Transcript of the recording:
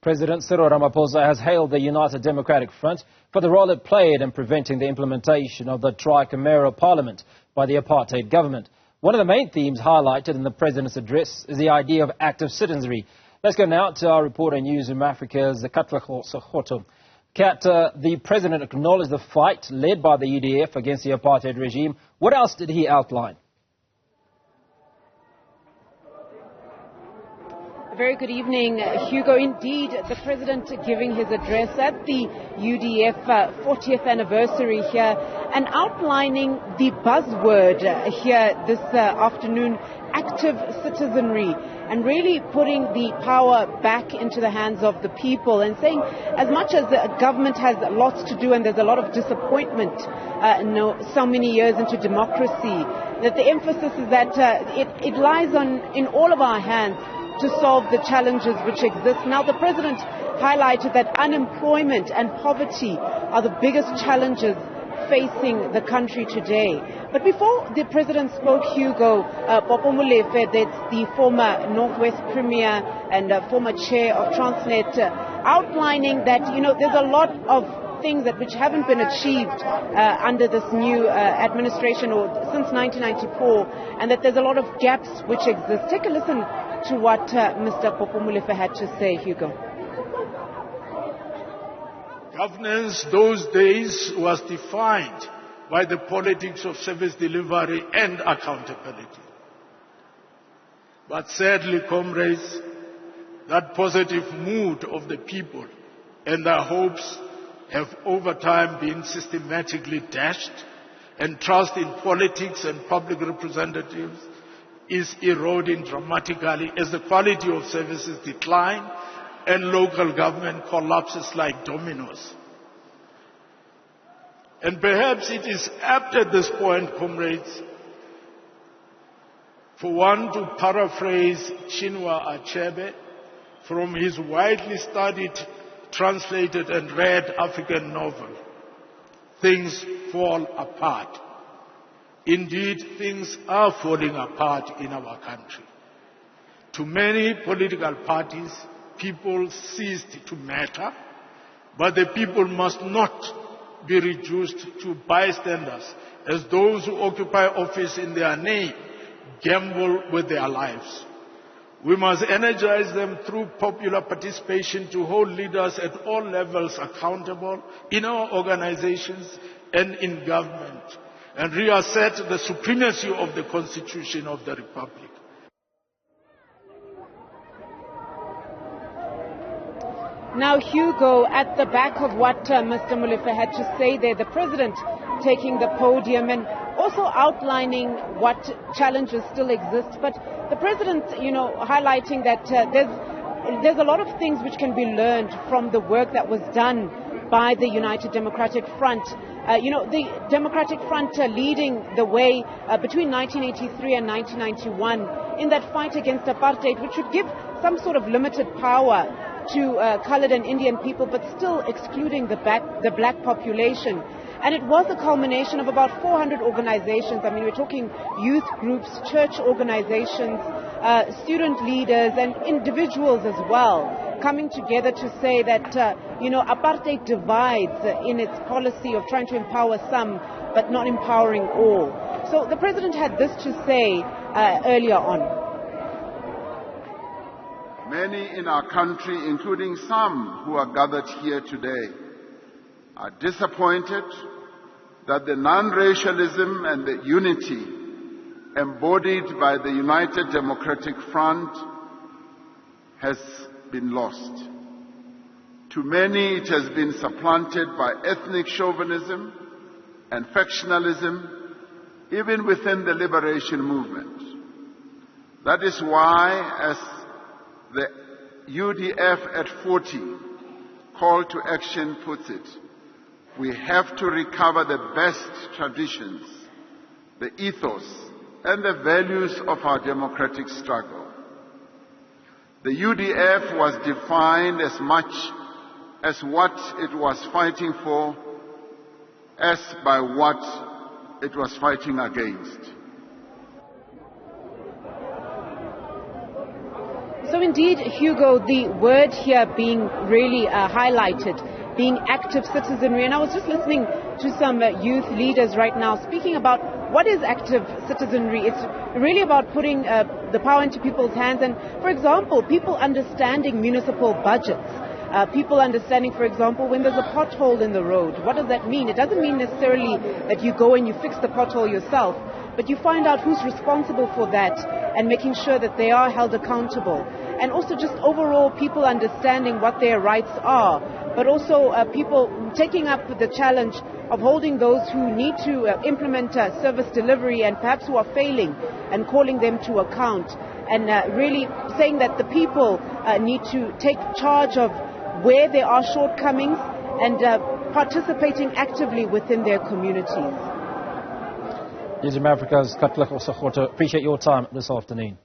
President Cyril Ramaphosa has hailed the United Democratic Front for the role it played in preventing the implementation of the Tricameral Parliament by the apartheid government. One of the main themes highlighted in the President's address is the idea of active citizenry. Let's go now to our reporter in Newzroom Afrika's Katleho Sekhotho. Kat, the President acknowledged the fight led by the UDF against the apartheid regime. What else did he outline? Very good evening, Hugo. Indeed, the President giving his address at the UDF 40th anniversary here and outlining the buzzword here this afternoon, active citizenry, and really putting the power back into the hands of the people and saying as much as the government has lots to do and there's a lot of disappointment so many years into democracy, that the emphasis is that it lies in all of our hands to solve the challenges which exist. Now, the President highlighted that unemployment and poverty are the biggest challenges facing the country today. But before the President spoke, Hugo, Popo Molefe, that's the former Northwest Premier and former Chair of Transnet, outlining that, there's a lot of things which haven't been achieved under this new administration or since 1994, and that there's a lot of gaps which exist. Take a listen to what Mr. Popo Molefe had to say, Hugo. Governance those days was defined by the politics of service delivery and accountability. But sadly, comrades, that positive mood of the people and their hopes have over time been systematically dashed, and trust in politics and public representatives is eroding dramatically as the quality of services decline and local government collapses like dominoes. And perhaps it is apt at this point, comrades, for one to paraphrase Chinua Achebe from his widely studied, translated and read African novel, Things Fall Apart. Indeed, things are falling apart in our country. To many political parties, people ceased to matter, but the people must not be reduced to bystanders as those who occupy office in their name gamble with their lives. We must energize them through popular participation to hold leaders at all levels accountable in our organizations and in government, and reassert the supremacy of the Constitution of the Republic. Now, Hugo, at the back of what Mr. Molefe had to say there, the President taking the podium and also outlining what challenges still exist. But the President, highlighting that there's a lot of things which can be learned from the work that was done by the United Democratic Front. The Democratic Front leading the way between 1983 and 1991 in that fight against apartheid, which would give some sort of limited power to colored and Indian people, but still excluding the black population. And it was a culmination of about 400 organizations. I mean, we're talking youth groups, church organizations, student leaders, and individuals as well, coming together to say that, apartheid divides in its policy of trying to empower some, but not empowering all. So the President had this to say earlier on. Many in our country, including some who are gathered here today, are disappointed that the non-racialism and the unity embodied by the United Democratic Front has been lost. To many, it has been supplanted by ethnic chauvinism and factionalism, even within the liberation movement. That is why, as the UDF at 40 call to action puts it, we have to recover the best traditions, the ethos, and the values of our democratic struggle. The UDF was defined as much as what it was fighting for as by what it was fighting against. So indeed, Hugo, the word here being really highlighted, being active citizenry. And I was just listening to some youth leaders right now speaking about what is active citizenry. It's really about putting the power into people's hands. And, for example, people understanding municipal budgets. People understanding, for example, when there's a pothole in the road. What does that mean? It doesn't mean necessarily that you go and you fix the pothole yourself, but you find out who's responsible for that and making sure that they are held accountable. And also just overall people understanding what their rights are, but also people taking up the challenge of holding those who need to implement service delivery and perhaps who are failing and calling them to account, and really saying that the people need to take charge of where there are shortcomings and participating actively within their communities. Newzroom Afrika's Katleho Sekhotho, appreciate your time this afternoon.